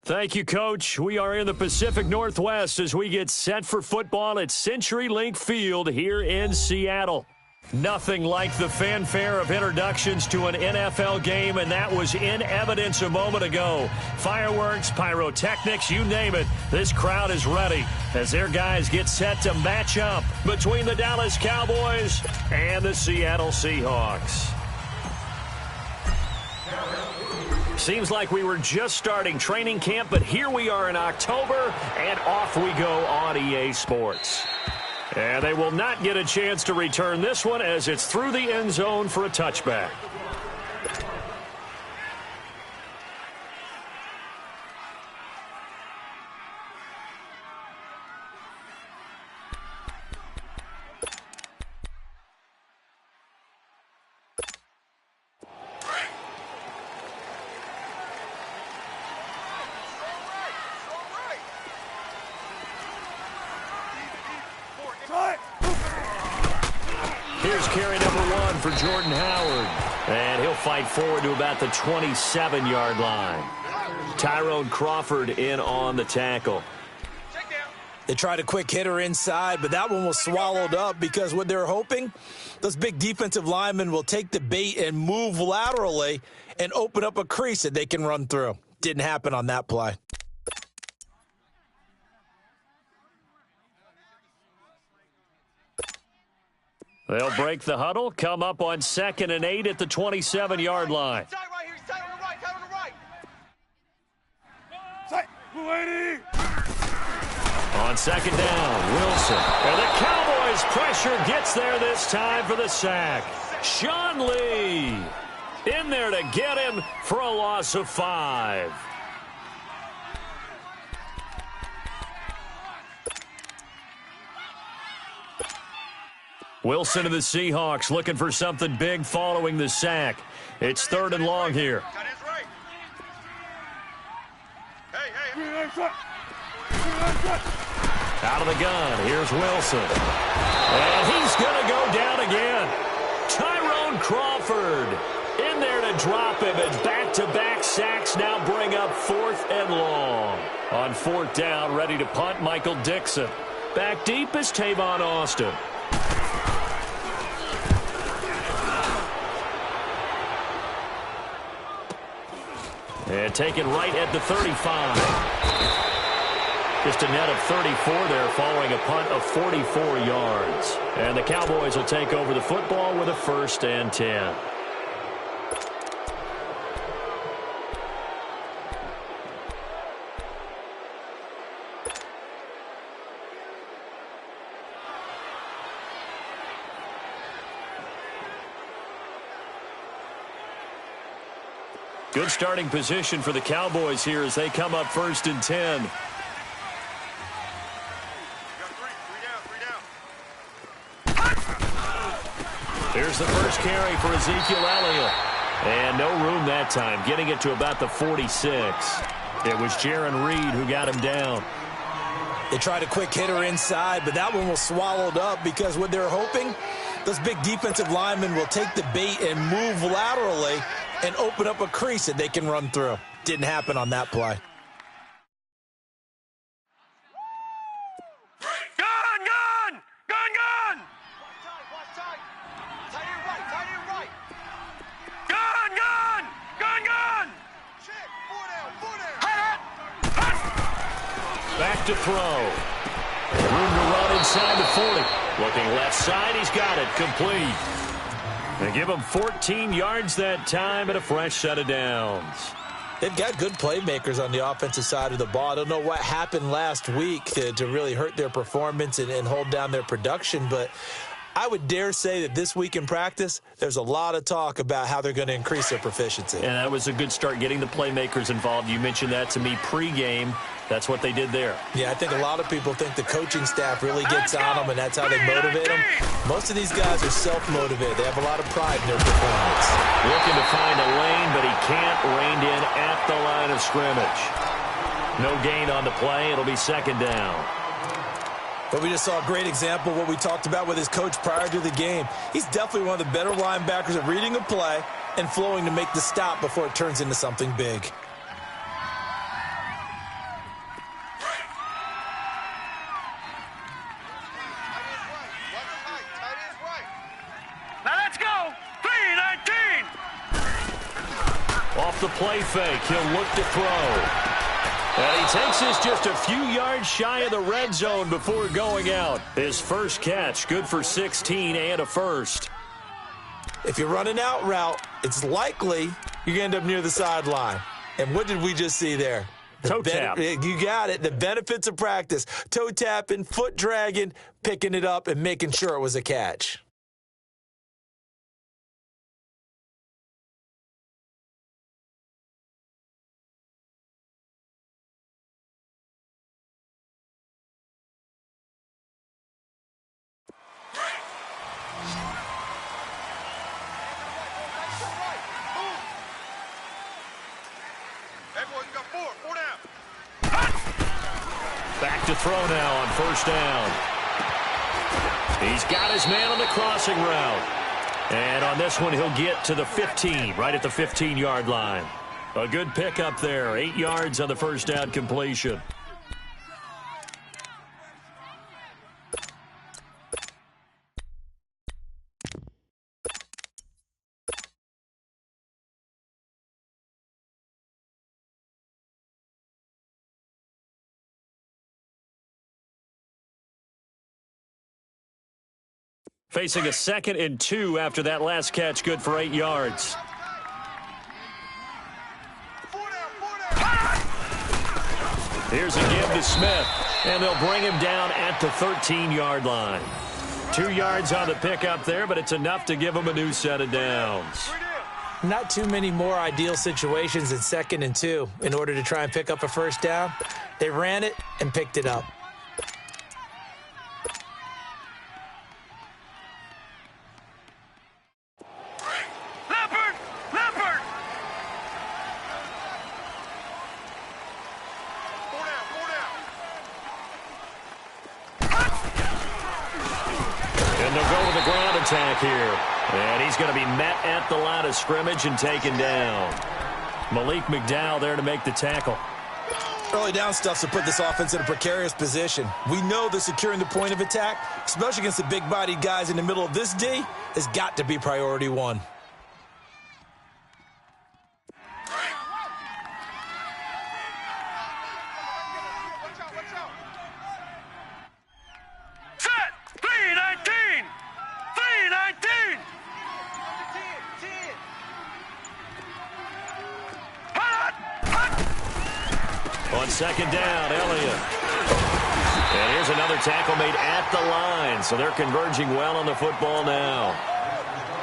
Thank you, Coach. We are in the Pacific Northwest as we get set for football at CenturyLink Field here in Seattle. Nothing like the fanfare of introductions to an NFL game, and that was in evidence a moment ago. Fireworks, pyrotechnics, you name it. This crowd is ready as their guys get set to match up between the Dallas Cowboys and the Seattle Seahawks. Seems like we were just starting training camp, but here we are in October, and off we go on EA Sports. And they will not get a chance to return this one as it's through the end zone for a touchback. Here's carry number 1 for Jordan Howard. And he'll fight forward to about the 27-yard line. Tyrone Crawford in on the tackle. They tried a quick hitter inside, but that one was swallowed up because what they're hoping, those big defensive linemen will take the bait and move laterally and open up a crease that they can run through. Didn't happen on that play. They'll break the huddle, come up on 2nd and 8 at the 27-yard line. On 2nd down, Wilson. And the Cowboys pressure gets there this time for the sack. Sean Lee in there to get him for a loss of 5. Wilson of the Seahawks looking for something big following the sack. It's 3rd and long here. Out of the gun, here's Wilson. And he's going to go down again. Tyrone Crawford in there to drop him, and back-to-back sacks now bring up 4th and long. On 4th down, ready to punt, Michael Dixon. Back deep is Tavon Austin. And taken right at the 35. Just a net of 34 there following a punt of 44 yards. And the Cowboys will take over the football with a 1st and 10. Good starting position for the Cowboys here as they come up 1st and 10. Here's the first carry for Ezekiel Elliott. And no room that time, getting it to about the 46. It was Jaron Reed who got him down. They tried a quick hitter inside, but that one was swallowed up because what they're hoping, those big defensive linemen will take the bait and move laterally and open up a crease that they can run through. Didn't happen on that play. Back to throw. Room to run inside the 40. Looking left side, he's got it. Complete. They give him 14 yards that time and a fresh set of downs. They've got good playmakers on the offensive side of the ball. I don't know what happened last week to really hurt their performance and hold down their production, but I would dare say that this week in practice, there's a lot of talk about how they're going to increase their proficiency. And that was a good start, getting the playmakers involved. You mentioned that to me pregame. That's what they did there. Yeah, I think a lot of people think the coaching staff really gets on them, and that's how they motivate them. Most of these guys are self-motivated. They have a lot of pride in their performance. Looking to find a lane, but he can't. Reined in at the line of scrimmage. No gain on the play. It'll be 2nd down. But we just saw a great example of what we talked about with his coach prior to the game. He's definitely one of the better linebackers at reading a play and flowing to make the stop before it turns into something big. the play fake. He'll look to throw. And he takes this just a few yards shy of the red zone before going out. His first catch, good for 16 and a first. If you're running out route, it's likely you're going to end up near the sideline. And what did we just see there? Toe tap. You got it. The benefits of practice. Toe tapping, foot dragging, picking it up, and making sure it was a catch. Back to throw now on first down. He's got his man on the crossing route. And on this one, he'll get to the 15, right at the 15-yard line. A good pickup there, 8 yards on the first down completion. Facing a 2nd and 2 after that last catch, good for 8 yards. Here's a give to Smith, and they'll bring him down at the 13-yard line. 2 yards on the pickup there, but it's enough to give him a new set of downs. Not too many more ideal situations in 2nd and 2 in order to try and pick up a first down. They ran it and picked it up. Attack here, and he's going to be met at the line of scrimmage and taken down. Malik McDowell there to make the tackle. Early down stuff to put this offense in a precarious position. We know that securing the point of attack, especially against the big-bodied guys in the middle of this D, has got to be priority one. On second down, Elliott. And here's another tackle made at the line, so they're converging well on the football now.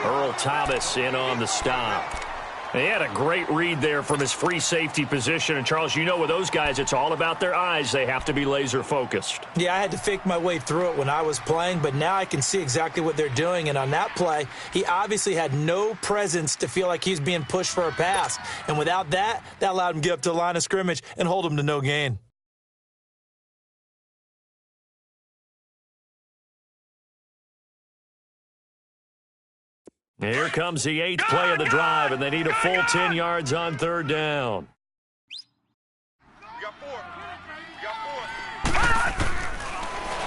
Earl Thomas in on the stop. He had a great read there from his free safety position. And, Charles, you know with those guys, it's all about their eyes. They have to be laser-focused. Yeah, I had to fake my way through it when I was playing, but now I can see exactly what they're doing. And on that play, he obviously had no presence to feel like he's being pushed for a pass. And without that, that allowed him to get up to the line of scrimmage and hold him to no gain. Here comes the 8th play of the drive, and they need a full 10 yards on third down.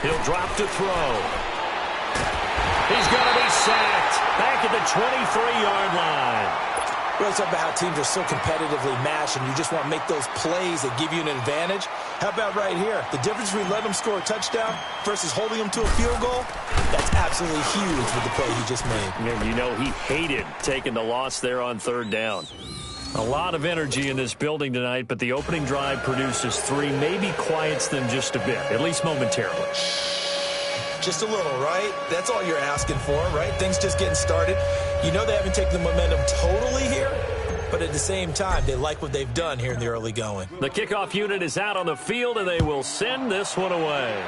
He'll drop to throw. He's going to be sacked back at the 23-yard line. We always talk about how teams are so competitively matched, and you just want to make those plays that give you an advantage. How about right here? The difference between letting them score a touchdown versus holding them to a field goal, that's absolutely huge with the play he just made. Yeah, you know, he hated taking the loss there on third down. A lot of energy in this building tonight, but the opening drive produces 3, maybe quiets them just a bit, at least momentarily. Just a little, right? That's all you're asking for, right? Things just getting started. You know they haven't taken the momentum totally here, but at the same time, they like what they've done here in the early going. The kickoff unit is out on the field, and they will send this one away.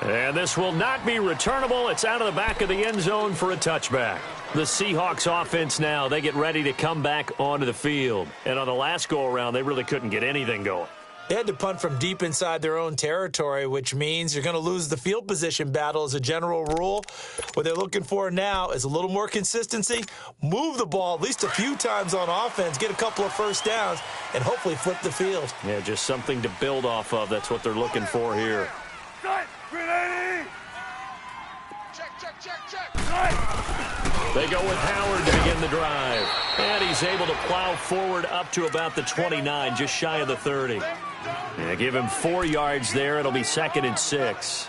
And this will not be returnable. It's out of the back of the end zone for a touchback. The Seahawks offense now, they get ready to come back onto the field. And on the last go-around, they really couldn't get anything going. They had to punt from deep inside their own territory, which means you're going to lose the field position battle as a general rule. What they're looking for now is a little more consistency, move the ball at least a few times on offense, get a couple of first downs, and hopefully flip the field. Yeah, just something to build off of. That's what they're looking for here. Check. They go with Howard to begin the drive. And he's able to plow forward up to about the 29, just shy of the 30. Yeah, give him 4 yards there. It'll be 2nd and 6.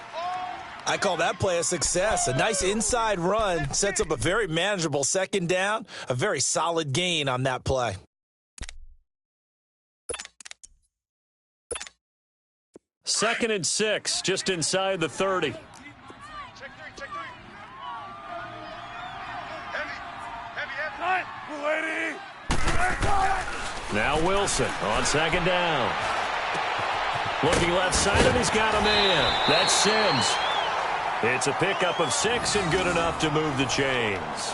I call that play a success. A nice inside run sets up a very manageable 2nd down. A very solid gain on that play. Second and 6, just inside the 30. Now Wilson on 2nd down. Looking left side, and he's got a man. That's Sims. It's a pickup of 6 and good enough to move the chains.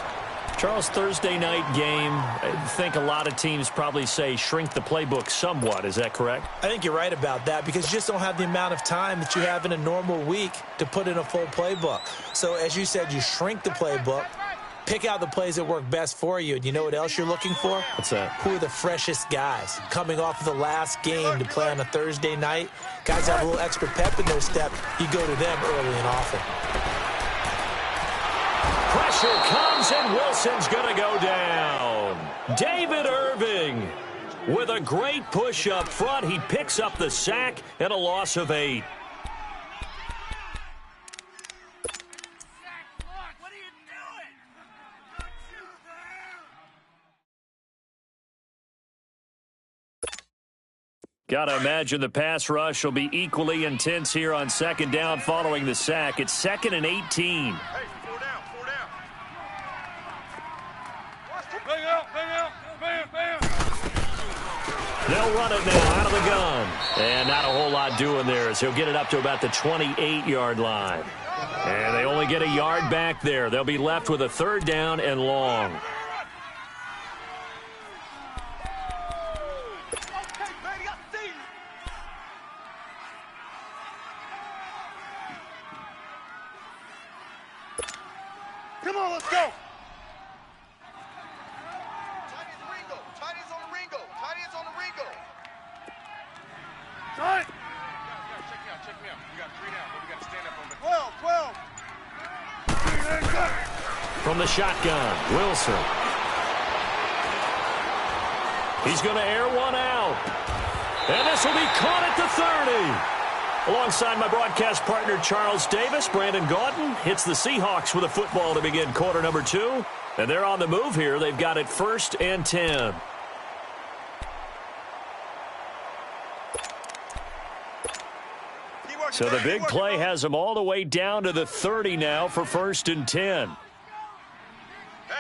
Charles, Thursday night game, I think a lot of teams probably say shrink the playbook somewhat. Is that correct? I think you're right about that because you just don't have the amount of time that you have in a normal week to put in a full playbook. So as you said, you shrink the playbook, pick out the plays that work best for you. And you know what else you're looking for? What's that? Who are the freshest guys coming off of the last game to play on a Thursday night? Guys have a little extra pep in their step. You go to them early and often. Pressure comes, and Wilson's going to go down. David Irving with a great push up front. He picks up the sack and a loss of 8. Got to imagine the pass rush will be equally intense here on 2nd down following the sack. It's 2nd and 18. Hey, 4 down, 4 down. Bang out, bam, bam. They'll run it now out of the gun. And not a whole lot doing there as he'll get it up to about the 28-yard line. And they only get a yard back there. They'll be left with a 3rd down and long. Come on, let's go. Tight on the Ringo. Tight. Check me out. We got 3 down, but we got to stand up on the 12. From the shotgun, Wilson. He's going to air one out. And this will be caught at the 30. Alongside my broadcast partner, Charles Davis, Brandon Gaudin hits the Seahawks with a football to begin quarter number 2. And they're on the move here. They've got it 1st and 10. So the big play has them all the way down to the 30 now for 1st and 10. Hey.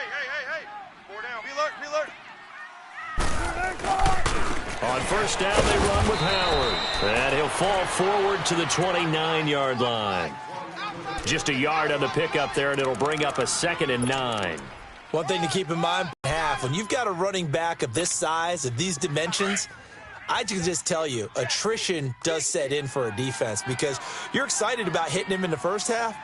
4 down. Be alert. On 1st down, they run with Howard. And he'll fall forward to the 29-yard line. Just a yard on the pickup there, and it'll bring up a 2nd and 9. One thing to keep in mind, when you've got a running back of this size, of these dimensions, I can just tell you, attrition does set in for a defense because you're excited about hitting him in the first half.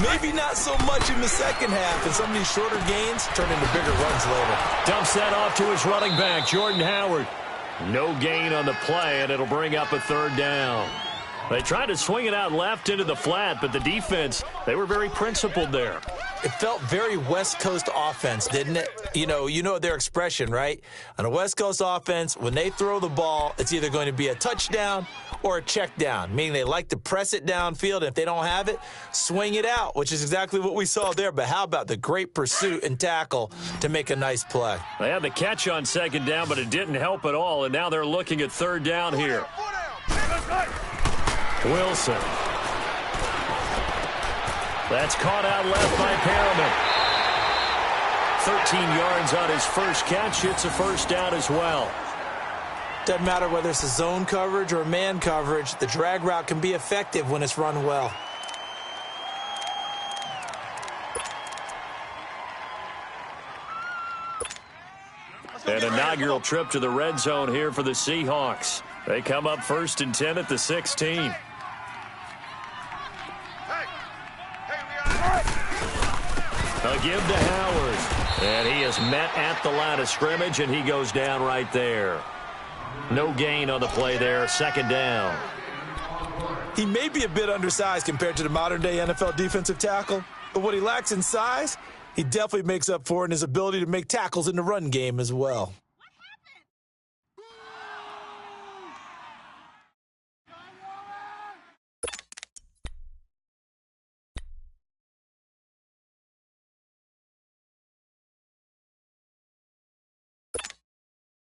Maybe not so much in the second half, and some of these shorter gains turn into bigger runs later. Dumps that off to his running back, Jordan Howard. No gain on the play, and it'll bring up a 3rd down. They tried to swing it out left into the flat, but the defense, they were very principled there. It felt very West Coast offense, didn't it? You know their expression, right? On a West Coast offense, when they throw the ball, it's either going to be a touchdown or a check down, meaning they like to press it downfield, and if they don't have it, swing it out, which is exactly what we saw there. But how about the great pursuit and tackle to make a nice play? They had the catch on 2nd down, but it didn't help at all, and now they're looking at 3rd down here. Wilson. That's caught out left by Perriman. 13 yards on his first catch. It's a 1st down as well. Doesn't matter whether it's a zone coverage or man coverage, the drag route can be effective when it's run well. An inaugural trip to the red zone here for the Seahawks. They come up 1st and 10 at the 16. A give to Howard. And he is met at the line of scrimmage, and he goes down right there. No gain on the play there, 2nd down. He may be a bit undersized compared to the modern-day NFL defensive tackle, but what he lacks in size, He definitely makes up for it in his ability to make tackles in the run game as well.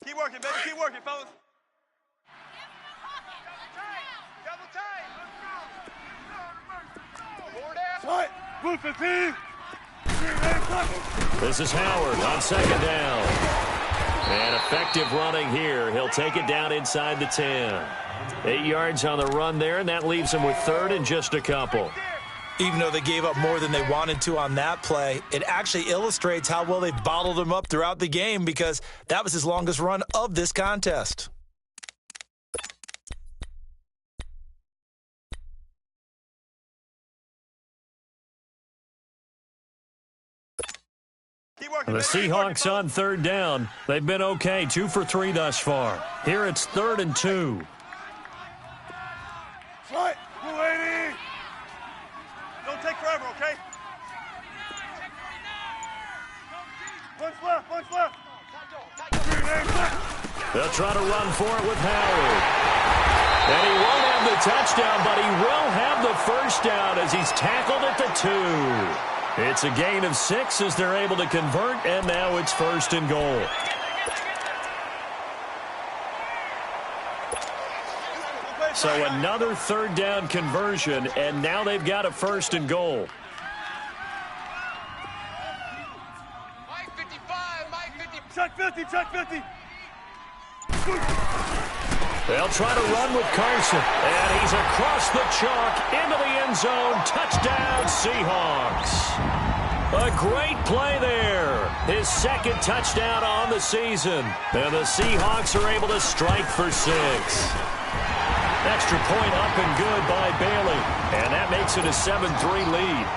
Keep working, baby. Keep working, fellas. Double tight. Forward down. Blue 15. This is Howard on second down. And effective running here. He'll take it down inside the 10. 8 yards on the run there, and that leaves him with third and just a couple. Even though they gave up more than they wanted to on that play, it actually illustrates how well they've bottled him up throughout the game because that was his longest run of this contest. The Seahawks on third down. They've been okay, 2 for 3 thus far. Here it's 3rd and 2. Right, 280. Don't take forever, okay? Punch left, punch left. They'll try to run for it with Howard. And he won't have the touchdown, but he will have the first down as he's tackled at the 2. It's a gain of 6 as they're able to convert, and now it's 1st and goal. So another 3rd down conversion, and now they've got a 1st and goal. Mike 55, Mike 50. Check 50, check 50. They'll try to run with Carson, and he's across the chalk into the end zone. Touchdown, Seahawks. A great play there. His 2nd touchdown on the season. And the Seahawks are able to strike for 6. Extra point up and good by Bailey. And that makes it a 7-3 lead.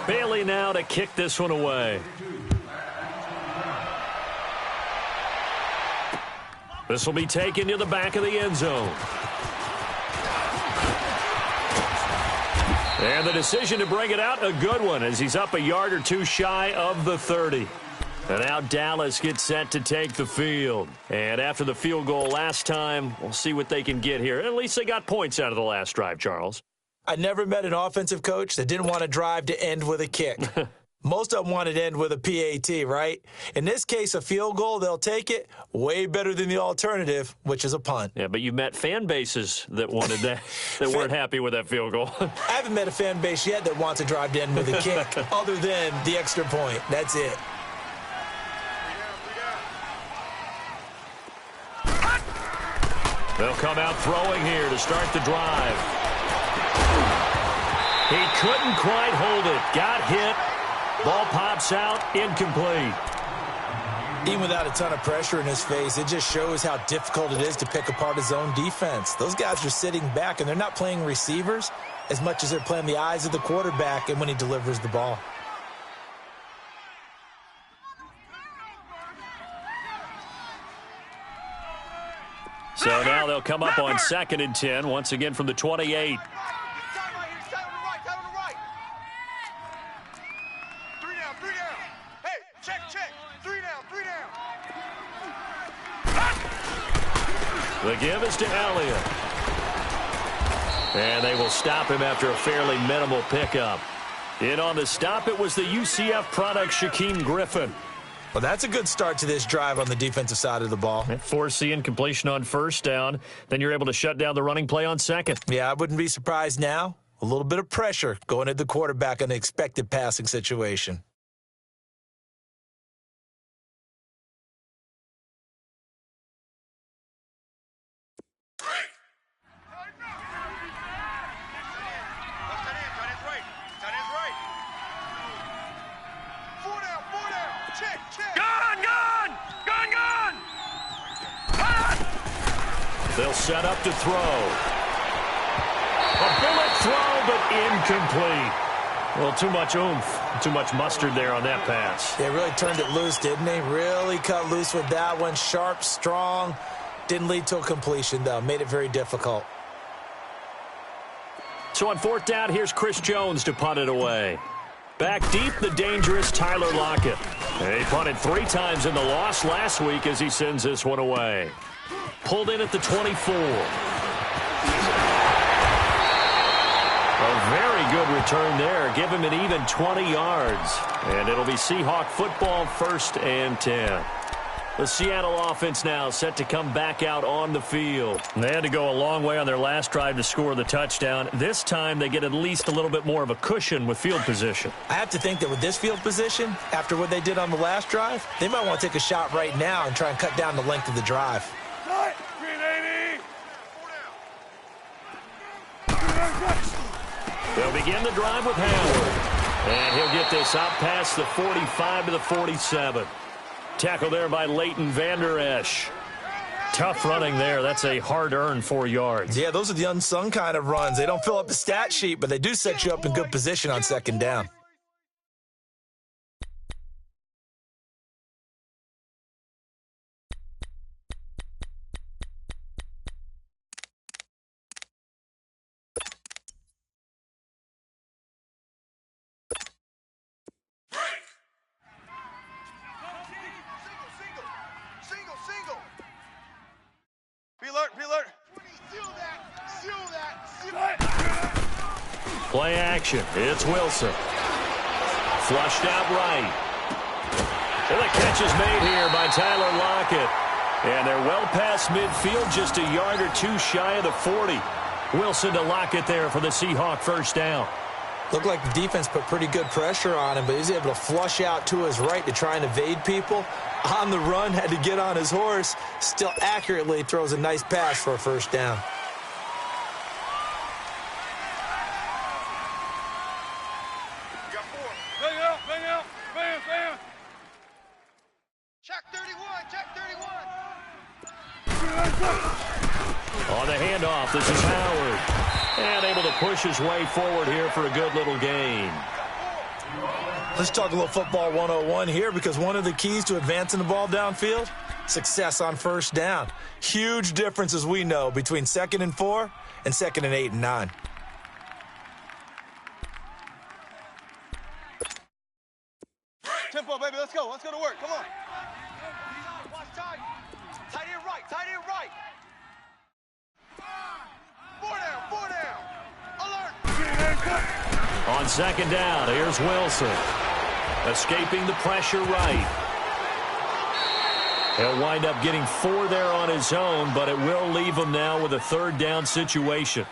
Bailey now to kick this one away. This will be taken to the back of the end zone. And the decision to bring it out, a good one, as he's up a yard or two shy of the 30. And now Dallas gets set to take the field. And after the field goal last time, we'll see what they can get here. At least they got points out of the last drive, Charles. I never met an offensive coach that didn't want to drive to end with a kick. Most of them wanted to end with a PAT, right? In this case, a field goal, they'll take it. Way better than the alternative, which is a punt. Yeah, but you met fan bases that wanted that, that weren't happy with that field goal. I haven't met a fan base yet that wants to drive to end with a kick other than the extra point. That's it. They'll come out throwing here to start the drive. He couldn't quite hold it. Got hit. Ball pops out. Incomplete. Even without a ton of pressure in his face, it just shows how difficult it is to pick apart his own defense. Those guys are sitting back, and they're not playing receivers as much as they're playing the eyes of the quarterback and when he delivers the ball. So now they'll come up on 2nd and 10, once again from the 28. The give is to Elliott. And they will stop him after a fairly minimal pickup. In on the stop, it was the UCF product, Shaquem Griffin. Well, that's a good start to this drive on the defensive side of the ball. Force the incompletion on 1st down. Then you're able to shut down the running play on 2nd. Yeah, I wouldn't be surprised now. A little bit of pressure going at the quarterback in the expected passing situation. They'll set up to throw. A bullet throw, but incomplete. Well, too much oomph, too much mustard there on that pass. They really turned it loose, didn't they? Really cut loose with that one. Sharp, strong. Didn't lead to a completion, though. Made it very difficult. So on 4th down, here's Chris Jones to punt it away. Back deep, the dangerous Tyler Lockett. He punted 3 times in the loss last week as he sends this one away. Pulled in at the 24. A very good return there. Give him an even 20 yards. And it'll be Seahawk football, 1st and 10. The Seattle offense now set to come back out on the field. They had to go a long way on their last drive to score the touchdown. This time they get at least a little bit more of a cushion with field position. I have to think that with this field position, after what they did on the last drive, they might want to take a shot right now and try and cut down the length of the drive. They'll begin the drive with Howard. And he'll get this out past the 45 to the 47. Tackle there by Leighton Vander Esch. Tough running there. That's a hard-earned 4 yards. Yeah, those are the unsung kind of runs. They don't fill up the stat sheet, but they do set you up in good position on 2nd down. Play action. It's Wilson. Flushed out right. And the catch is made here by Tyler Lockett. And they're well past midfield, just a yard or 2 shy of the 40. Wilson to Lockett there for the Seahawk 1st down. Looked like the defense put pretty good pressure on him, but he was able to flush out to his right to try and evade people. On the run, had to get on his horse. Still accurately throws a nice pass for a 1st down. On the handoff, this is Howard. And able to push his way forward here for a good little gain. Let's talk a little football 101 here, because one of the keys to advancing the ball downfield, success on 1st down. Huge difference, as we know, between 2nd and 4 and 2nd and 8 and 9. Tempo, baby, let's go. Let's go to work. Come on. Watch tight. Tight end right. Tight end right. 4 down. Alert. On 2nd down, here's Wilson. Escaping the pressure right. He'll wind up getting 4 there on his own, but it will leave him now with a 3rd down situation.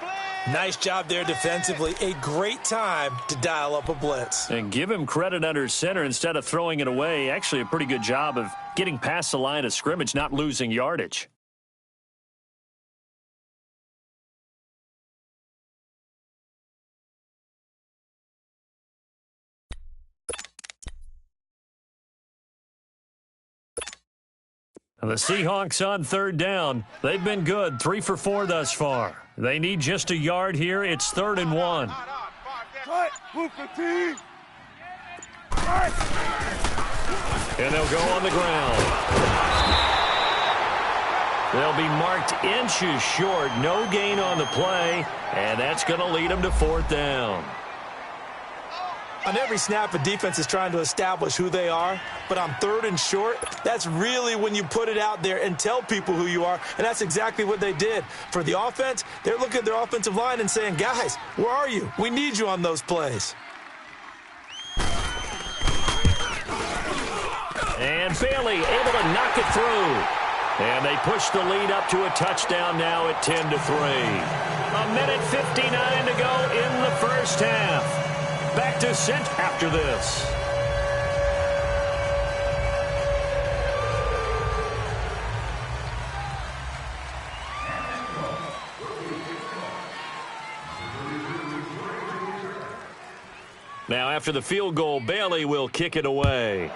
Nice job there defensively. A great time to dial up a blitz. And give him credit under center instead of throwing it away. Actually, a pretty good job of getting past the line of scrimmage, not losing yardage. The Seahawks on 3rd down. They've been good, 3 for 4 thus far. They need just a yard here. It's 3rd and 1. And they'll go on the ground. They'll be marked inches short. No gain on the play, and that's going to lead them to 4th down. On every snap, a defense is trying to establish who they are, but on 3rd and short, that's really when you put it out there and tell people who you are, and that's exactly what they did. For the offense, they're looking at their offensive line and saying, guys, where are you? We need you on those plays. And Bailey able to knock it through. And they push the lead up to a touchdown now at 10-3. A minute 59 to go in the 1st half. Back to Cent after this. Now after the field goal, Bailey will kick it away.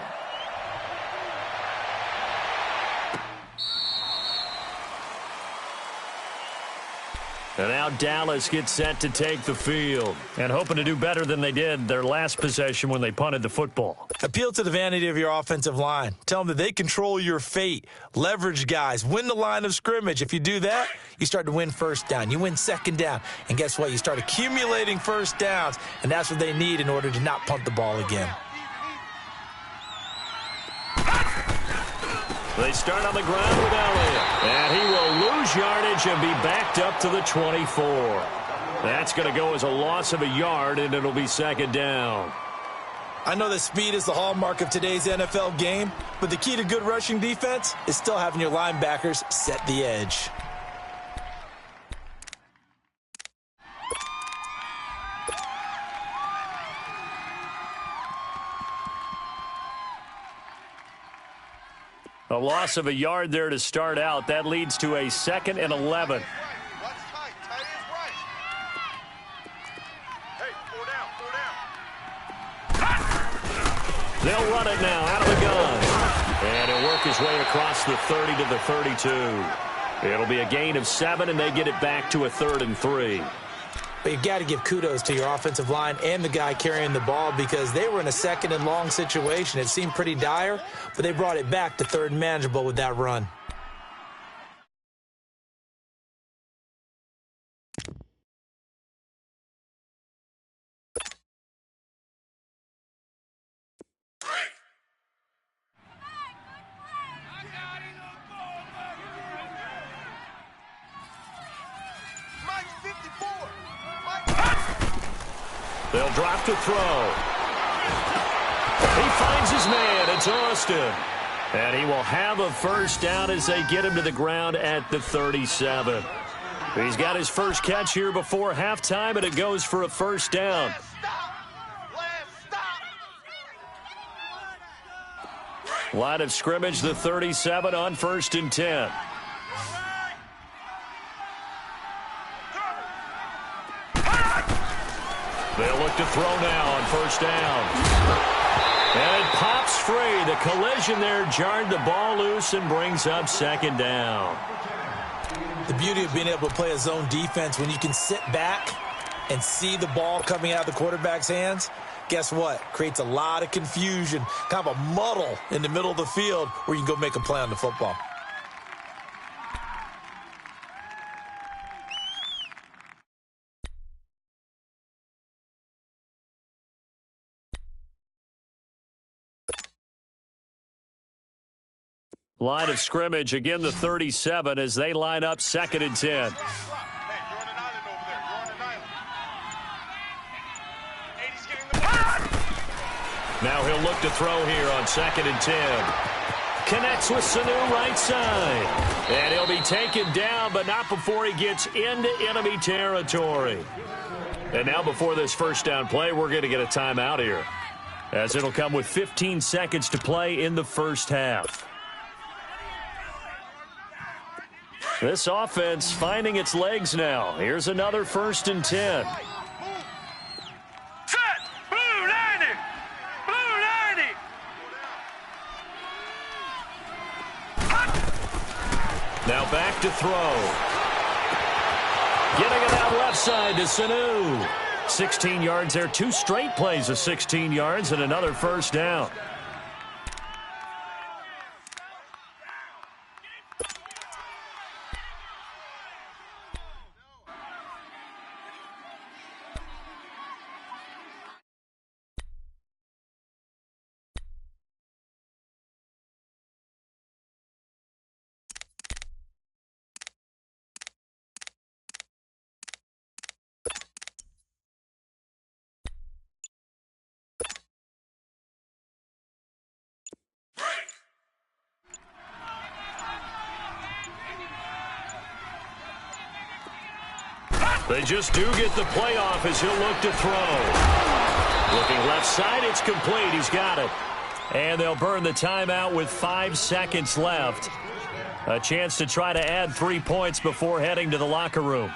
And now Dallas gets set to take the field and hoping to do better than they did their last possession when they punted the football. Appeal to the vanity of your offensive line. Tell them that they control your fate. Leverage guys. Win the line of scrimmage. If you do that, you start to win first down. You win second down. And guess what? You start accumulating first downs, and that's what they need in order to not punt the ball again. They start on the ground with Elliott. And he will lose yardage and be backed up to the 24. That's going to go as a loss of a yard, and it'll be second down. I know that speed is the hallmark of today's NFL game, but the key to good rushing defense is still having your linebackers set the edge. A loss of a yard there to start out. That leads to a 2nd and 11. They'll run it now out of the gun. And he'll work his way across the 30 to the 32. It'll be a gain of 7, and they get it back to a 3rd and 3. But you've got to give kudos to your offensive line and the guy carrying the ball because they were in a 2nd and long situation. It seemed pretty dire, but they brought it back to 3rd and manageable with that run. They'll drop to throw. He finds his man. It's Austin. And he will have a first down as they get him to the ground at the 37. He's got his first catch here before halftime, and it goes for a first down. Line of scrimmage, the 37 on 1st and 10. They'll look to throw now on first down. And it pops free. The collision there jarred the ball loose and brings up 2nd down. The beauty of being able to play a zone defense when you can sit back and see the ball coming out of the quarterback's hands, guess what? Creates a lot of confusion, kind of a muddle in the middle of the field where you can go make a play on the football. Line of scrimmage, again the 37 as they line up 2nd and 10. Now he'll look to throw here on 2nd and 10. Connects with Sanu right side. And he'll be taken down, but not before he gets into enemy territory. And now before this first down play, we're going to get a timeout here, as it'll come with 15 seconds to play in the first half. This offense finding its legs now. Here's another 1st and 10. Set! Blue 90! Blue 90! Now back to throw. Getting it out left side to Sanu. 16 yards there. 2 straight plays of 16 yards and another first down. They just do get the playoff as he'll look to throw. Looking left side, it's complete. He's got it. And they'll burn the timeout with 5 seconds left. A chance to try to add 3 points before heading to the locker room.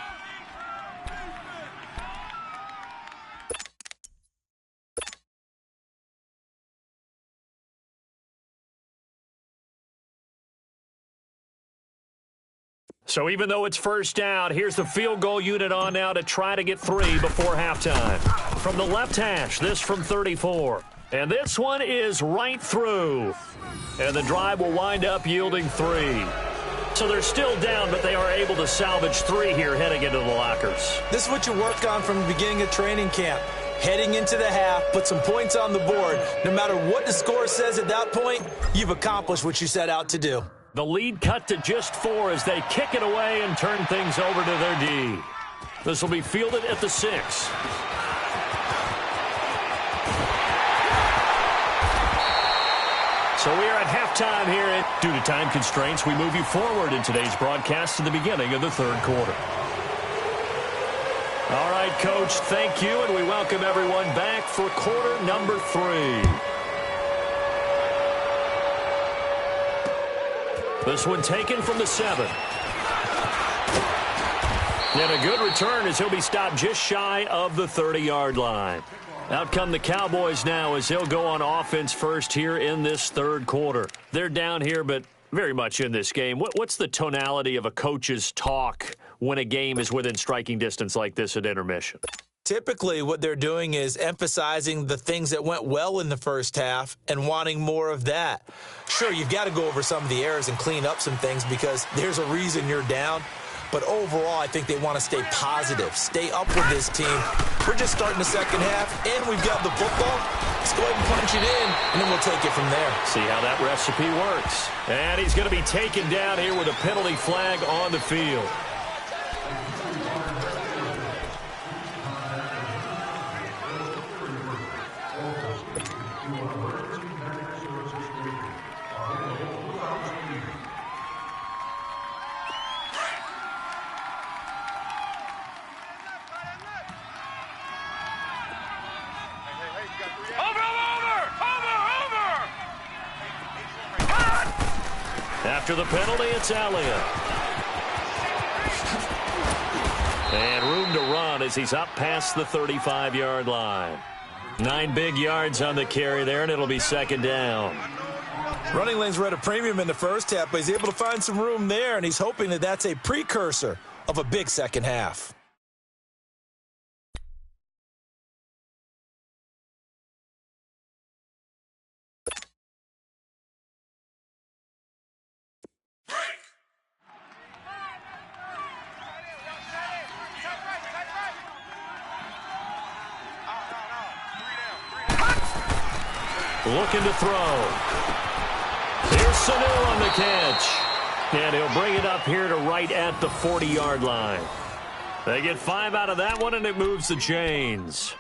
So even though it's first down, here's the field goal unit on now to try to get 3 before halftime. From the left hash, this from 34. And this one is right through. And the drive will wind up yielding 3. So they're still down, but they are able to salvage 3 here heading into the lockers. This is what you work on from the beginning of training camp. Heading into the half, put some points on the board. No matter what the score says at that point, you've accomplished what you set out to do. The lead cut to just 4 as they kick it away and turn things over to their D. This will be fielded at the 6. So we are at halftime here. Due to time constraints, we move you forward in today's broadcast to the beginning of the third quarter. All right, Coach, thank you, and we welcome everyone back for quarter number 3. This one taken from the 7. And a good return as he'll be stopped just shy of the 30-yard line. Out come the Cowboys now as they'll go on offense first here in this third quarter. They're down here, but very much in this game. What's the tonality of a coach's talk when a game is within striking distance like this at intermission? Typically, what they're doing is emphasizing the things that went well in the first half and wanting more of that. Sure, you've got to go over some of the errors and clean up some things because there's a reason you're down. But overall, I think they want to stay positive, stay up with this team. We're just starting the second half, and we've got the football. Let's go ahead and punch it in, and then we'll take it from there. See how that recipe works. And he's going to be taken down here with a penalty flag on the field. After the penalty, it's Elliott. And room to run as he's up past the 35-yard line. 9 big yards on the carry there, and it'll be second down. Running lanes were at a premium in the first half, but he's able to find some room there, and he's hoping that that's a precursor of a big second half. Looking to throw. Here's Sanu on the catch. And he'll bring it up here to right at the 40-yard line. They get 5 out of that one, and it moves the chains.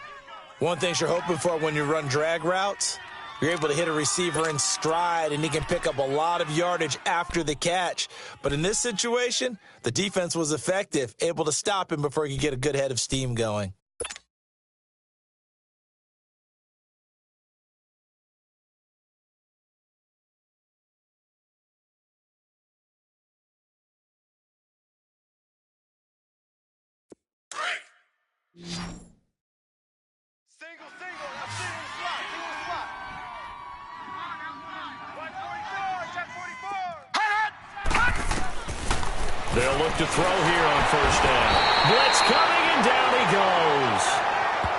One thing you're hoping for when you run drag routes, you're able to hit a receiver in stride, and he can pick up a lot of yardage after the catch. But in this situation, the defense was effective, able to stop him before he could get a good head of steam going. Single, now single slot. 144, check 44. They'll look to throw here on first down. Blitz coming, and down he goes.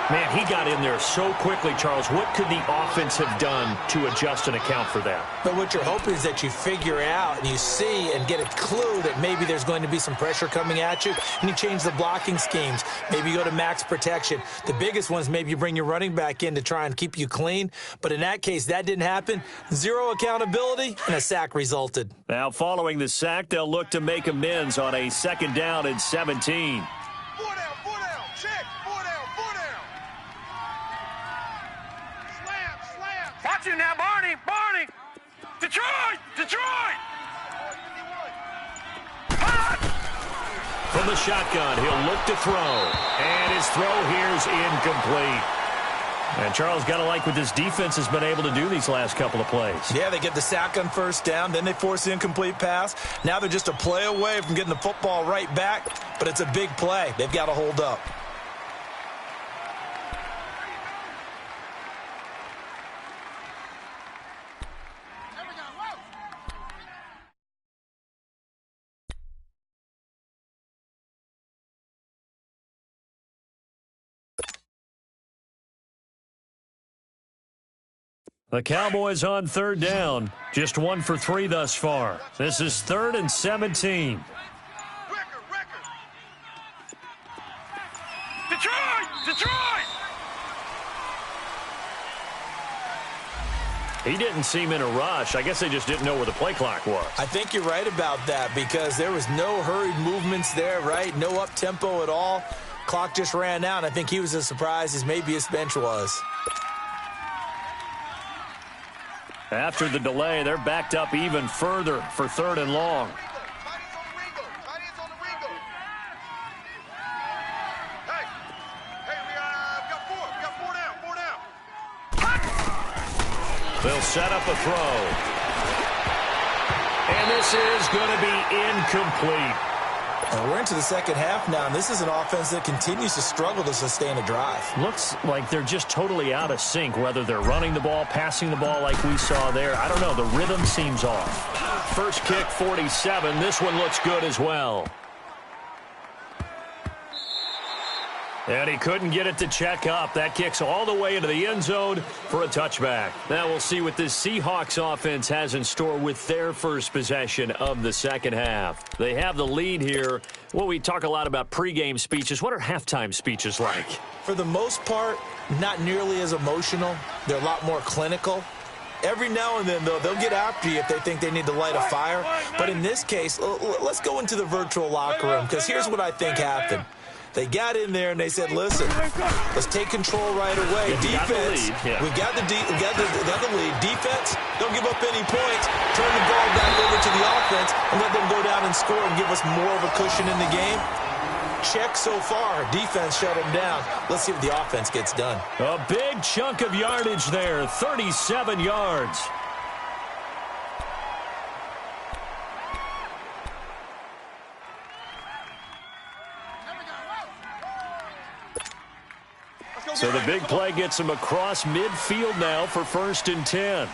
Man, he got in there so quickly, Charles. What could the offense have done to adjust and account for that? But what you're hoping is that you figure out and you see and get a clue that maybe there's going to be some pressure coming at you, and you change the blocking schemes. Maybe you go to max protection. The biggest one is maybe you bring your running back in to try and keep you clean. But in that case, that didn't happen. 0 accountability, and a sack resulted. Now, following the sack, they'll look to make amends on a second down and 17. 4 down, check, 4 down. Slam. Watch you now, Barney. Detroit. From the shotgun, he'll look to throw. And his throw here is incomplete. And Charles, got to like what this defense has been able to do these last couple of plays. Yeah, they get the sack on first down, then they force the incomplete pass. Now they're just a play away from getting the football right back, but it's a big play. They've got to hold up. The Cowboys on third down. Just 1 for 3 thus far. This is 3rd and 17. Detroit! He didn't seem in a rush. I guess they just didn't know where the play clock was. I think you're right about that because there was no hurried movements there, right? No up-tempo at all. Clock just ran out. I think he was as surprised as maybe his bench was. After the delay, they're backed up even further for 3rd and long. They'll set up a throw. And this is going to be incomplete. And we're into the second half now, and this is an offense that continues to struggle to sustain a drive. Looks like they're just totally out of sync, whether they're running the ball, passing the ball like we saw there. I don't know. The rhythm seems off. First kick, 47. This one looks good as well. And he couldn't get it to check up. That kicks all the way into the end zone for a touchback. Now we'll see what this Seahawks offense has in store with their first possession of the second half. They have the lead here. Well, we talk a lot about pregame speeches. What are halftime speeches like? For the most part, not nearly as emotional. They're a lot more clinical. Every now and then, though, they'll get after you if they think they need to light a fire. But in this case, let's go into the virtual locker room because here's what I think happened. They got in there and they said, listen, let's take control right away. Defense, we got the lead. Defense, don't give up any points. Turn the ball back over to the offense and let them go down and score and give us more of a cushion in the game. Check so far. Defense shut them down. Let's see what the offense gets done. A big chunk of yardage there, 37 yards. So the big play gets him across midfield now for 1st and 10.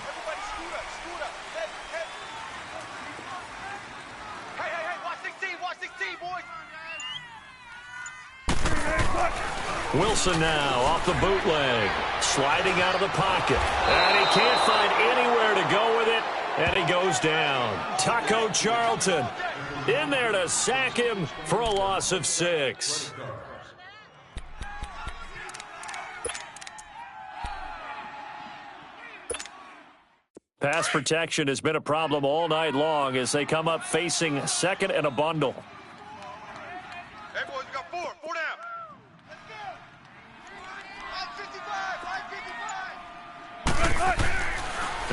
Wilson now off the bootleg, sliding out of the pocket. And he can't find anywhere to go with it, and he goes down. Taco Charlton in there to sack him for a loss of 6. Pass protection has been a problem all night long as they come up facing 2nd and a bundle. Hey, boys, we got 4 down. Let's go.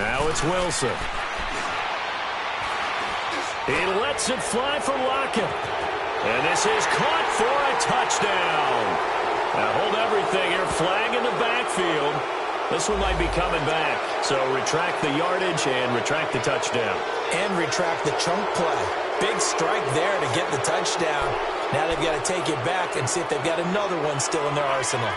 Now it's Wilson. He lets it fly for Lockett. And this is caught for a touchdown. Now hold everything here. Flag in the backfield. This one might be coming back. So retract the yardage and retract the touchdown. And retract the chunk play. Big strike there to get the touchdown. Now they've got to take it back and see if they've got another one still in their arsenal.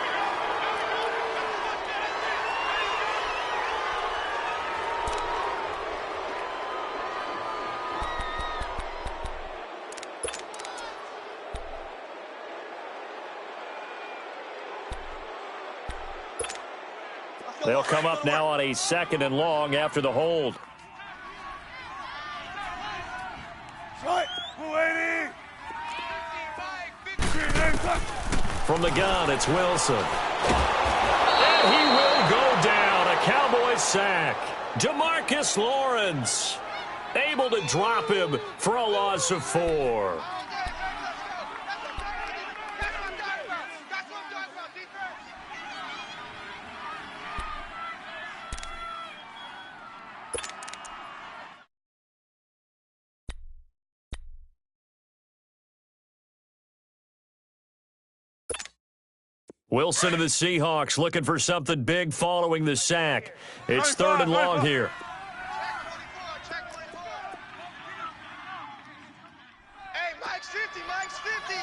They'll come up now on a 2nd and long after the hold. From the gun, it's Wilson. And he will go down. A Cowboys sack. DeMarcus Lawrence able to drop him for a loss of 4. Wilson of the Seahawks looking for something big following the sack. It's 3rd and long here. Hey, Mike's 50, Mike's 50.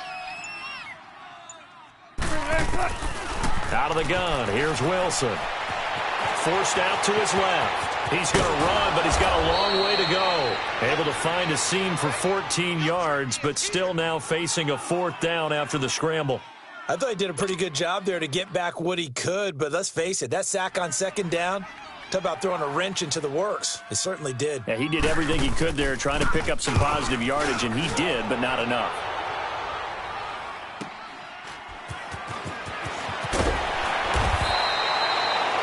Out of the gun, here's Wilson. Forced out to his left. He's going to run, but he's got a long way to go. Able to find a seam for 14 yards, but still now facing a 4th down after the scramble. I thought he did a pretty good job there to get back what he could, but let's face it, that sack on 2nd down, Talk about throwing a wrench into the works. It certainly did. Yeah, he did everything he could there trying to pick up some positive yardage, and he did, but not enough.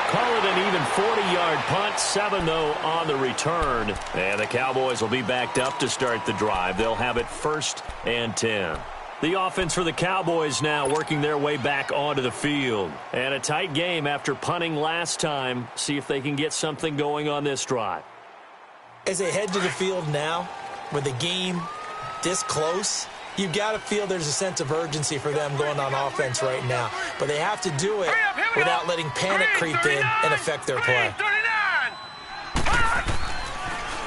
Call it an even 40-yard punt, 7 though on the return. And the Cowboys will be backed up to start the drive. They'll have it 1st and 10. The offense for the Cowboys now working their way back onto the field. And a tight game after punting last time. See if they can get something going on this drive. As they head to the field now, with the game this close, you've got to feel there's a sense of urgency for them going on offense right now. But they have to do it without letting panic creep in and affect their play.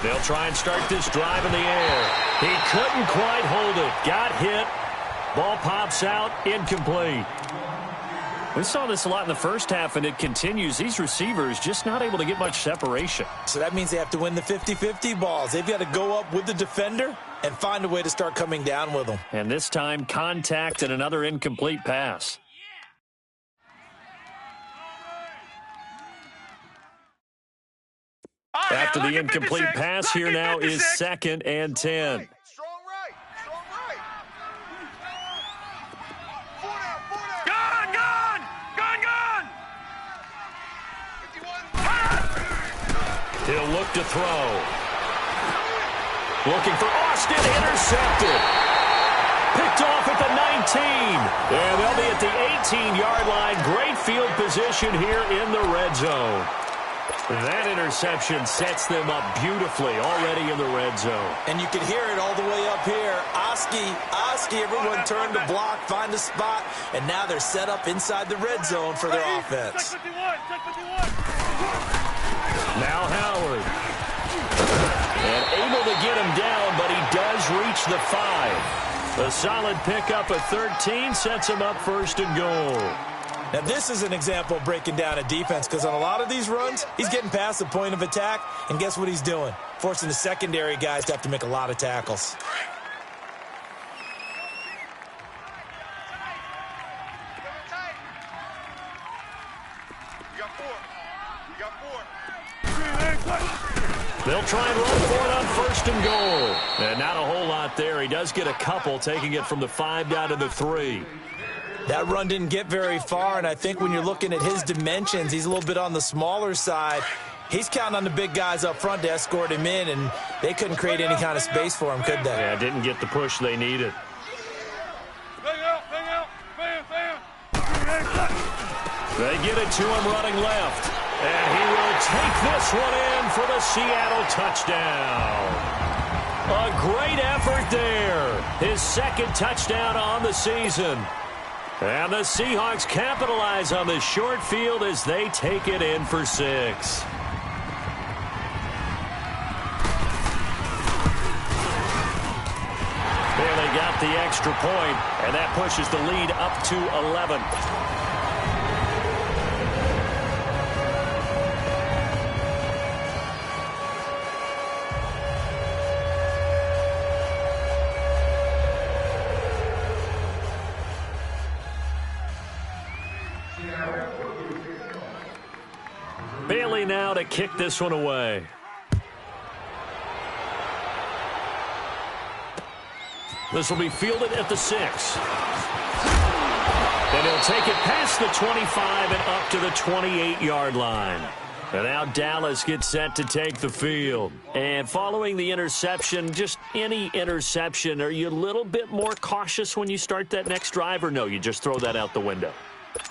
They'll try and start this drive in the air. He couldn't quite hold it. Got hit. Ball pops out, incomplete. We saw this a lot in the first half, and it continues. These receivers just not able to get much separation. So that means they have to win the 50-50 balls. They've got to go up with the defender and find a way to start coming down with them. And this time, contact and another incomplete pass. After the incomplete pass, here now is 2nd and 10. He'll look to throw. Looking for Austin, intercepted. Picked off at the 19. And they'll be at the 18-yard line. Great field position here in the red zone. That interception sets them up beautifully already in the red zone. And you can hear it all the way up here. Oski, everyone turned to block, find a spot, and now they're set up inside the red zone for their offense. Now Howard. And able to get him down, but he does reach the 5. A solid pickup of 13 sets him up 1st and goal. Now, this is an example of breaking down a defense, because on a lot of these runs, he's getting past the point of attack, and guess what he's doing? Forcing the secondary guys to have to make a lot of tackles. They'll try and run for it on 1st and goal. And not a whole lot there. He does get a couple, taking it from the 5 down to the 3. That run didn't get very far, and I think when you're looking at his dimensions, he's a little bit on the smaller side. He's counting on the big guys up front to escort him in, and they couldn't create any kind of space for him, could they? Yeah, didn't get the push they needed. They get it to him running left. And he will take this one in for the Seattle touchdown. A great effort there. His 2nd touchdown on the season. And the Seahawks capitalize on this short field as they take it in for 6. There they got the extra point, and that pushes the lead up to 11. Bailey now to kick this one away. This will be fielded at the 6. And he'll take it past the 25 and up to the 28-yard line. And now Dallas gets set to take the field. And following the interception, just any interception, are you a little bit more cautious when you start that next drive, or no, you just throw that out the window?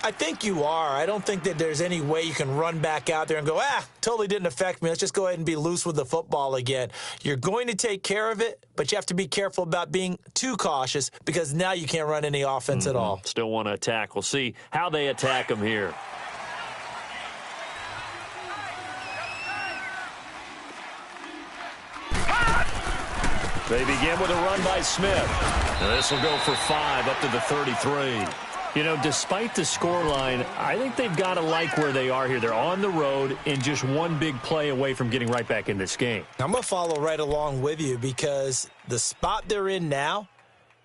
I think you are. I don't think that there's any way you can run back out there and go, totally didn't affect me. Let's just go ahead and be loose with the football again. You're going to take care of it, but you have to be careful about being too cautious, because now you can't run any offense at all. Still want to attack. We'll see how they attack him here. They begin with a run by Smith. And this will go for 5 up to the 33. You know, despite the scoreline, I think they've got to like where they are here. They're on the road and just one big play away from getting right back in this game. I'm going to follow right along with you, because the spot they're in now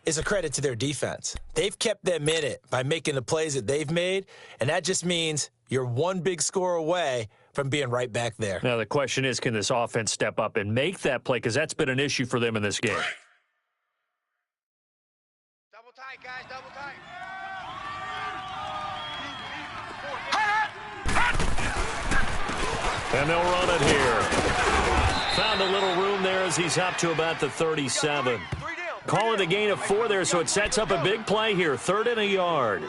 is a credit to their defense. They've kept them in it by making the plays that they've made, and that just means you're one big score away, from being right back there. Now, the question is, can this offense step up and make that play? Because that's been an issue for them in this game. Double tight, guys, double tight. And they'll run it here. Found a little room there as he's up to about the 37. Call it a gain of 4 there, so it sets up a big play here. 3rd and a yard.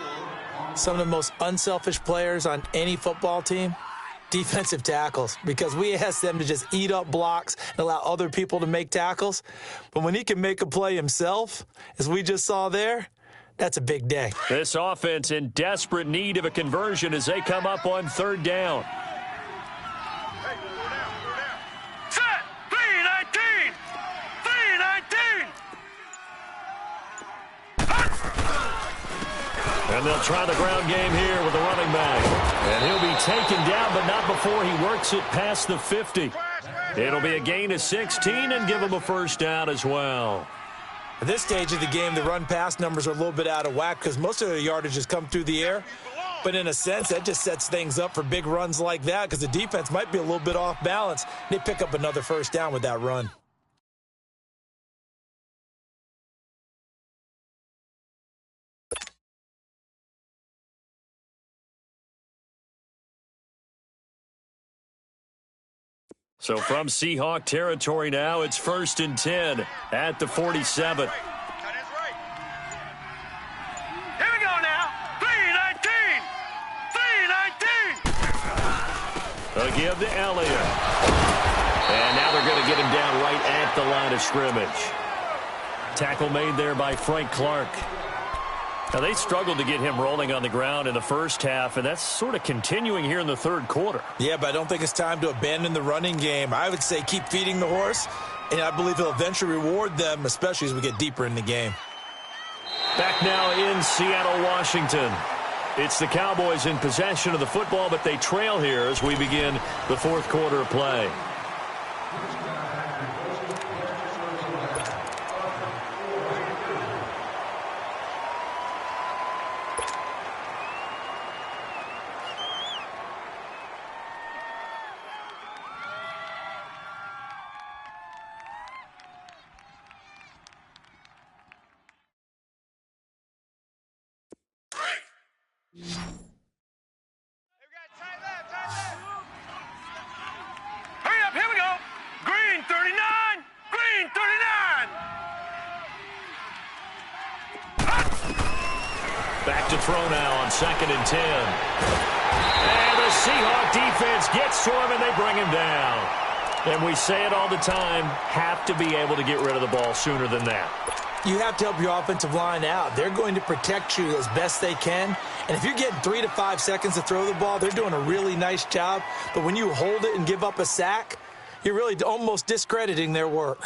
Some of the most unselfish players on any football team, defensive tackles, because we ask them to just eat up blocks and allow other people to make tackles. But when he can make a play himself, as we just saw there, that's a big day. This offense in desperate need of a conversion as they come up on 3rd down. Set! 319! 319! And they'll try the ground game here with the running back. And he'll be taken down, but not before he works it past the 50. It'll be a gain of 16 and give him a 1st down as well. At this stage of the game, the run-pass numbers are a little bit out of whack because most of the yardage has come through the air. But in a sense, that just sets things up for big runs like that because the defense might be a little bit off balance. They pick up another 1st down with that run. So from Seahawk territory now, it's 1st and 10 at the 47. Tight end's right. Here we go now. 319! 319! They'll give to Elliott. And now they're going to get him down right at the line of scrimmage. Tackle made there by Frank Clark. Now, they struggled to get him rolling on the ground in the first half, and that's sort of continuing here in the 3rd quarter. Yeah, but I don't think it's time to abandon the running game. I would say keep feeding the horse, and I believe he'll eventually reward them, especially as we get deeper in the game. Back now in Seattle, Washington. It's the Cowboys in possession of the football, but they trail here as we begin the 4th quarter of play. Hurry up, here we go. Green 39! Green 39! Back to throw now on 2nd and 10. And the Seahawk defense gets to him, and they bring him down. And we say it all the time, have to be able to get rid of the ball sooner than that. You have to help your offensive line out. They're going to protect you as best they can. And if you're getting 3 to 5 seconds to throw the ball, they're doing a really nice job. But when you hold it and give up a sack, you're really almost discrediting their work.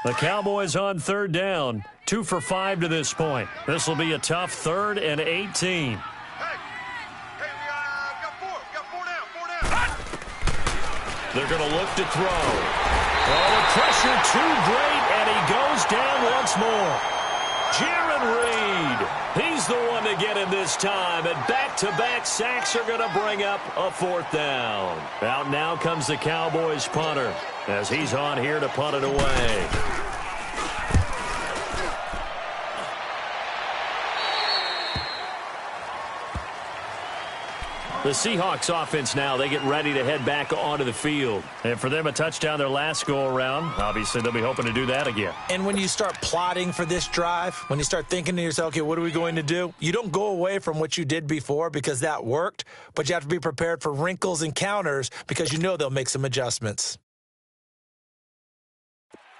The Cowboys on 3rd down, 2 for 5 to this point. This will be a tough 3rd and 18. Hey, we got 4. We got 4 down, 4 down. They're going to look to throw. Oh, the pressure too great, and he goes down once more. Jaron Reed, he's the one to get him this time, and back-to-back sacks are going to bring up a 4th down. Out now comes the Cowboys punter as he's on here to punt it away. The Seahawks offense now, they get ready to head back onto the field. And for them, a touchdown their last go-around. Obviously, they'll be hoping to do that again. And when you start plotting for this drive, when you start thinking to yourself, okay, what are we going to do? You don't go away from what you did before because that worked, but you have to be prepared for wrinkles and counters because you know they'll make some adjustments.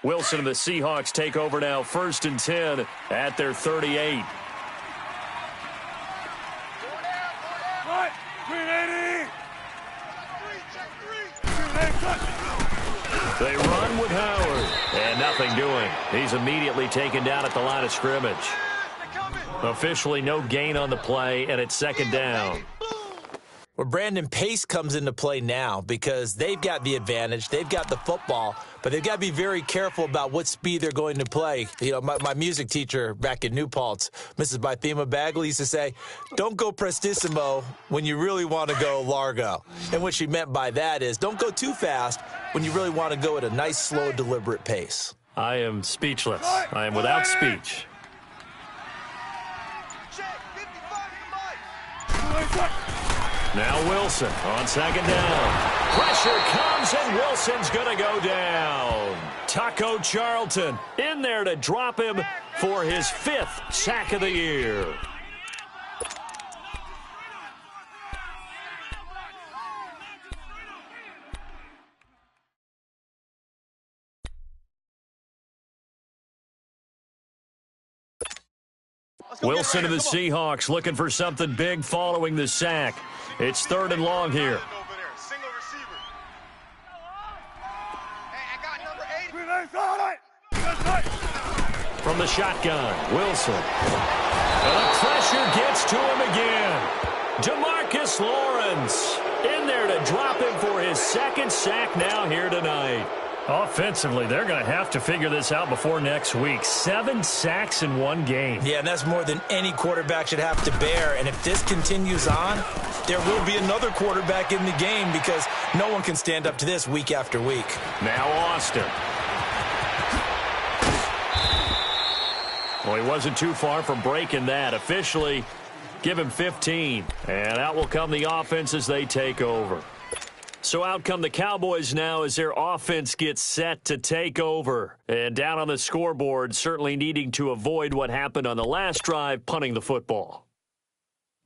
Wilson and the Seahawks take over now, 1st and 10 at their 38. Right, 380! They run with Howard, and nothing doing. He's immediately taken down at the line of scrimmage. Officially no gain on the play, and it's 2nd down. Well, Brandon, pace comes into play now because they've got the advantage. They've got the football, but they've got to be very careful about what speed they're going to play. You know, my music teacher back in New Paltz, Mrs. Bythema Bagley, used to say, don't go prestissimo when you really want to go largo. And what she meant by that is don't go too fast when you really want to go at a nice, slow, deliberate pace. I am speechless. I am without speech. Now Wilson on second down. Pressure comes, and Wilson's going to go down. Taco Charlton in there to drop him for his 5th sack of the year. Wilson of the Seahawks looking for something big following the sack. It's 3rd and long here. Single receiver. Hey, I got number 8. From the shotgun, Wilson. And the pressure gets to him again. DeMarcus Lawrence in there to drop him for his 2nd sack now here tonight. Offensively, they're going to have to figure this out before next week. 7 sacks in one game. Yeah, and that's more than any quarterback should have to bear. And if this continues on, there will be another quarterback in the game because no one can stand up to this week after week. Now Austin. Well, he wasn't too far from breaking that. Officially, give him 15. And out will come the offense as they take over. So out come the Cowboys now as their offense gets set to take over. And down on the scoreboard, certainly needing to avoid what happened on the last drive, punting the football.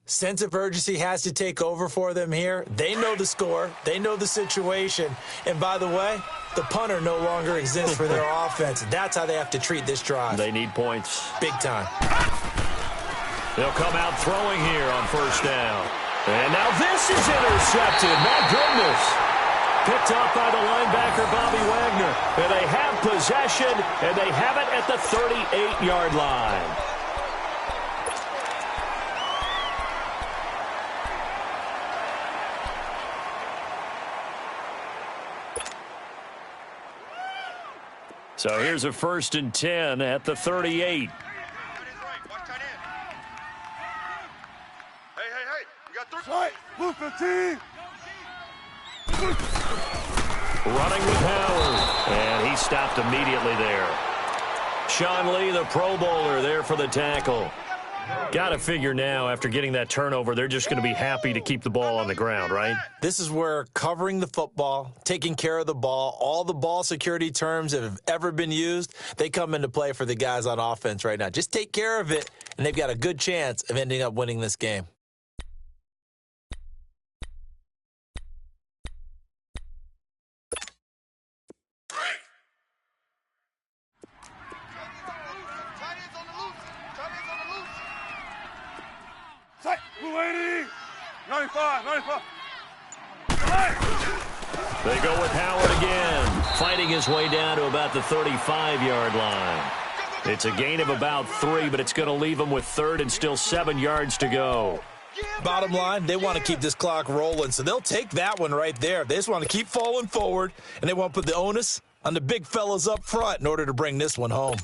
Sense of urgency has to take over for them here. They know the score. They know the situation. And by the way, the punter no longer exists for their offense. That's how they have to treat this drive. They need points. Big time. They'll come out throwing here on 1st down. And now this is intercepted. My goodness. Picked off by the linebacker, Bobby Wagner. And they have possession, and they have it at the 38-yard line. So here's a 1st and 10 at the 38. Running with Howard, and he stopped immediately there. Sean Lee, the Pro Bowler, there for the tackle. Got to figure now, after getting that turnover, they're just going to be happy to keep the ball on the ground, right? This is where covering the football, taking care of the ball, all the ball security terms that have ever been used, they come into play for the guys on offense right now. Just take care of it, and they've got a good chance of ending up winning this game. They go with Howard again, fighting his way down to about the 35-yard line. It's a gain of about 3, but it's going to leave him with 3rd and still 7 yards to go. Bottom line, they want to keep this clock rolling, so they'll take that one right there. They just want to keep falling forward, and they want to put the onus on the big fellas up front in order to bring this one home.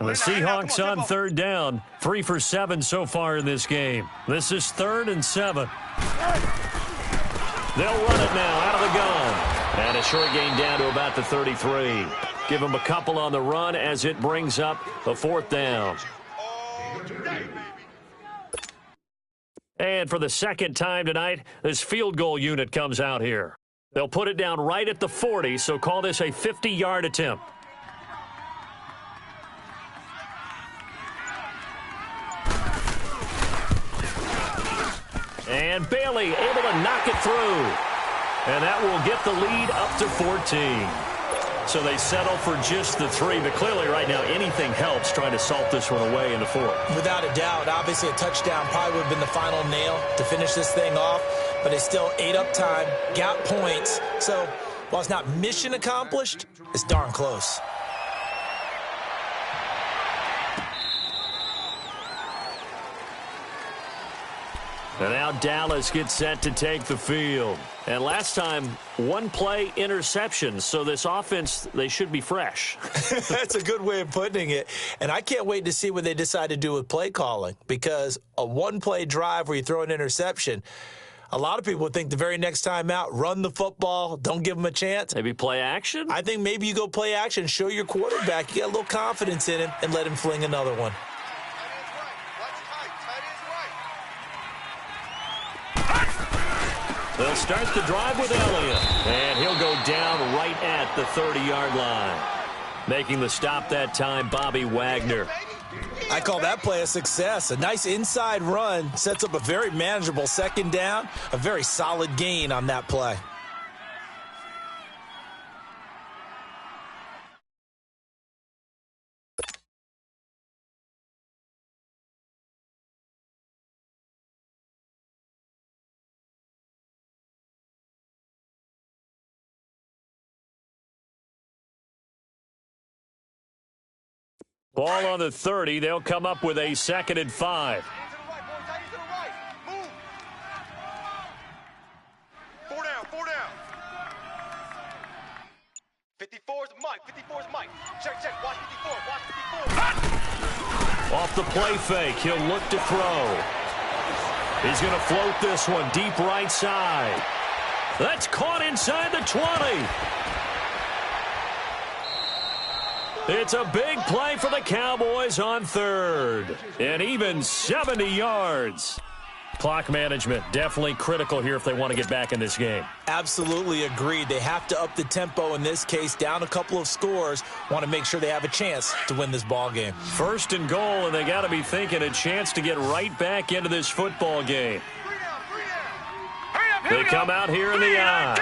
And the Seahawks on 3rd down, 3 for 7 so far in this game. This is 3rd and 7. They'll run it now out of the gun. And a short gain down to about the 33. Give them a couple on the run as it brings up the 4th down. And for the 2nd time tonight, this field goal unit comes out here. They'll put it down right at the 40, so call this a 50-yard attempt. And Bailey able to knock it through. And that will get the lead up to 14. So they settle for just the 3. But clearly right now anything helps trying to salt this one away in the 4th. Without a doubt. Obviously a touchdown probably would have been the final nail to finish this thing off. But it's still ate up time, got points. So while it's not mission accomplished, it's darn close. And now Dallas gets set to take the field. And last time, 1-play interception. So this offense, they should be fresh. That's a good way of putting it. And I can't wait to see what they decide to do with play calling. Because a 1-play drive where you throw an interception, a lot of people would think the very next time out, run the football, don't give them a chance. Maybe play action? I think maybe you go play action, show your quarterback, you get a little confidence in him, and let him fling another one. They'll start the drive with Elliott, and he'll go down right at the 30-yard line. Making the stop that time, Bobby Wagner. I call that play a success. A nice inside run sets up a very manageable second down, a very solid gain on that play. Ball on the 30. They'll come up with a 2nd and 5. 4 down, 4 down. 54's Mike, 54's Mike. Check, watch 54, watch 54. Off the play fake, he'll look to throw. He's going to float this one deep right side. That's caught inside the 20. It's a big play for the Cowboys on 3rd. And even 70 yards. Clock management definitely critical here if they want to get back in this game. Absolutely agreed. They have to up the tempo in this case, down a couple of scores. Want to make sure they have a chance to win this ball game. 1st and goal, and they got to be thinking a chance to get right back into this football game. They come out here in the eye.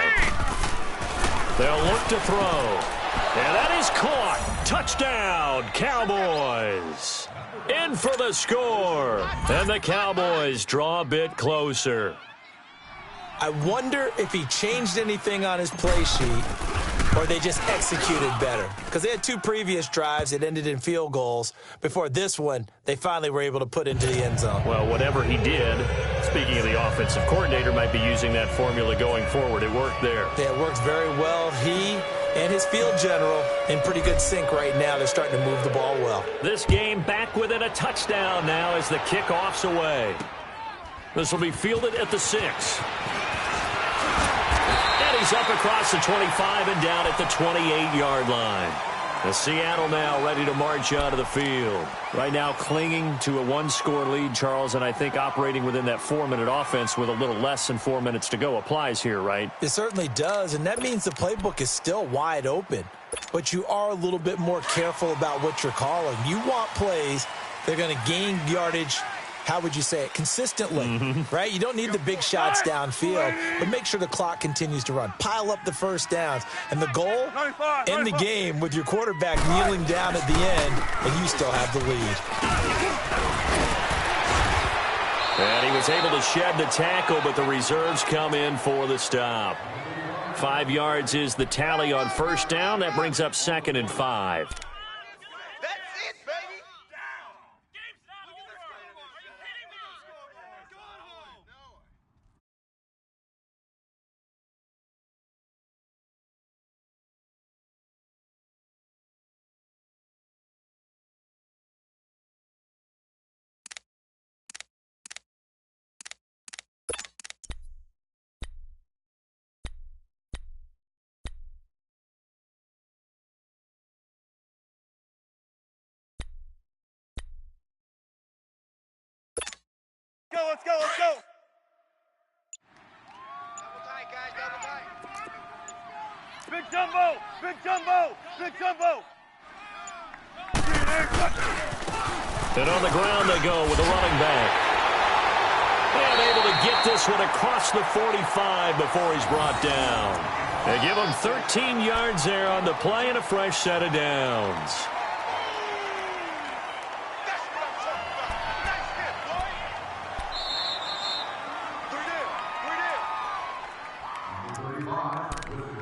They'll look to throw. And that is caught. Touchdown, Cowboys. In for the score. And the Cowboys draw a bit closer. I wonder if he changed anything on his play sheet or they just executed better. Because they had 2 previous drives that ended in field goals. Before this one, they finally were able to put into the end zone. Well, whatever he did, speaking of the offensive coordinator, might be using that formula going forward. It worked there. Yeah, it works very well. He and his field general in pretty good sync right now. They're starting to move the ball well. This game back within a touchdown now as the kickoff's away. This will be fielded at the 6. And he's up across the 25 and down at the 28-yard line. The Seattle now ready to march out of the field. Right now clinging to a 1-score lead, Charles, and I think operating within that 4-minute offense with a little less than 4 minutes to go applies here, right? It certainly does, and that means the playbook is still wide open. But you are a little bit more careful about what you're calling. You want plays that are going to gain yardage, how would you say it, consistently, right? You don't need the big shots downfield, but make sure the clock continues to run. Pile up the first downs. And the goal, end the game with your quarterback kneeling down at the end, and you still have the lead. And he was able to shed the tackle, but the reserves come in for the stop. 5 yards is the tally on 1st down. That brings up 2nd and 5. Let's go. Double tight, guys, double tight. Big jumbo! And on the ground they go with a running back. And able to get this one across the 45 before he's brought down. They give him 13 yards there on the play and a fresh set of downs.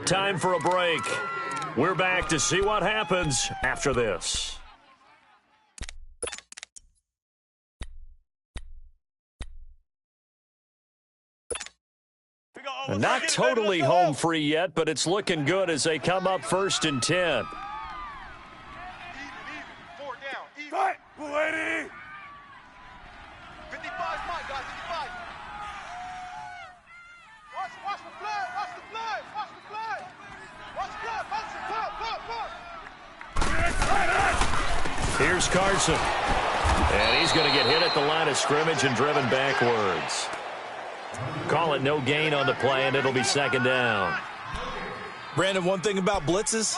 Time for a break. We're back to see what happens after this. Not totally home free yet, but it's looking good as they come up 1st and 10. Even. 4 down. Even. Cut, lady. 55 is mine, guys. 55. Watch the blood. Watch the blood. Watch the blood. Watch the blood. Watch the blood. Here's Carson. And he's going to get hit at the line of scrimmage and driven backwards. Call it no gain on the play, and it'll be 2nd down. Brandon, one thing about blitzes,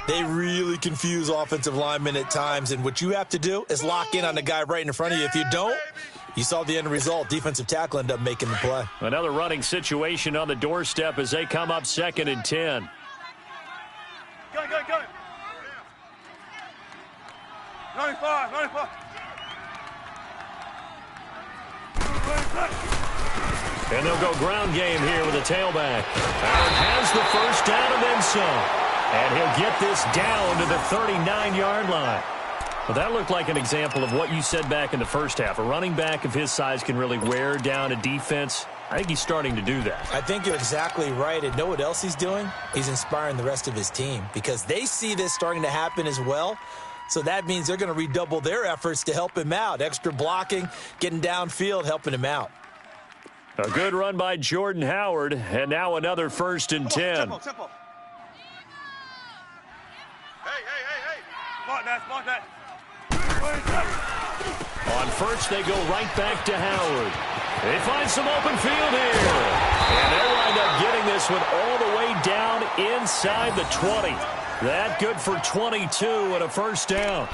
they really confuse offensive linemen at times, and what you have to do is lock in on the guy right in front of you. If you don't, you saw the end result. Defensive tackle ended up making the play. Another running situation on the doorstep as they come up 2nd and 10. Go. 95. And they'll go ground game here with a tailback. Howard has the first down and then some. And he'll get this down to the 39-yard line. Well, that looked like an example of what you said back in the first half. A running back of his size can really wear down a defense. I think he's starting to do that. I think you're exactly right. And know what else he's doing? He's inspiring the rest of his team because they see this starting to happen as well. So that means they're going to redouble their efforts to help him out. Extra blocking, getting downfield, helping him out. A good run by Jordan Howard, and now another 1st and 10. Tempo. Hey. Mark that. On first, they go right back to Howard. They find some open field here. And they wind up getting this one all the way down inside the 20. That good for 22 and a 1st down.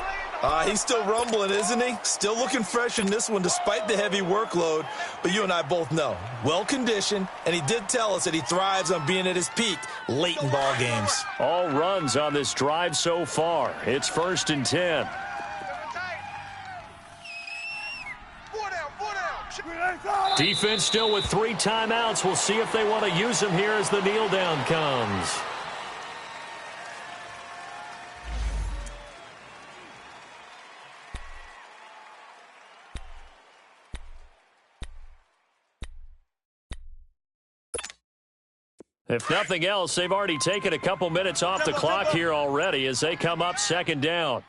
He's still rumbling, isn't he? Still looking fresh in this one despite the heavy workload. But you and I both know, well-conditioned, and he did tell us that he thrives on being at his peak late in ball games. All runs on this drive so far. It's 1st and 10. 4 down. Defense still with 3 timeouts. We'll see if they want to use them here as the kneel down comes. If nothing else, they've already taken a couple minutes off the clock here already as they come up 2nd down.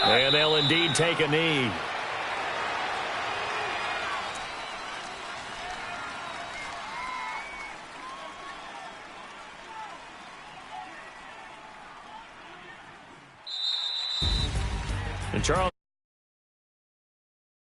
And they'll indeed take a knee. And Charles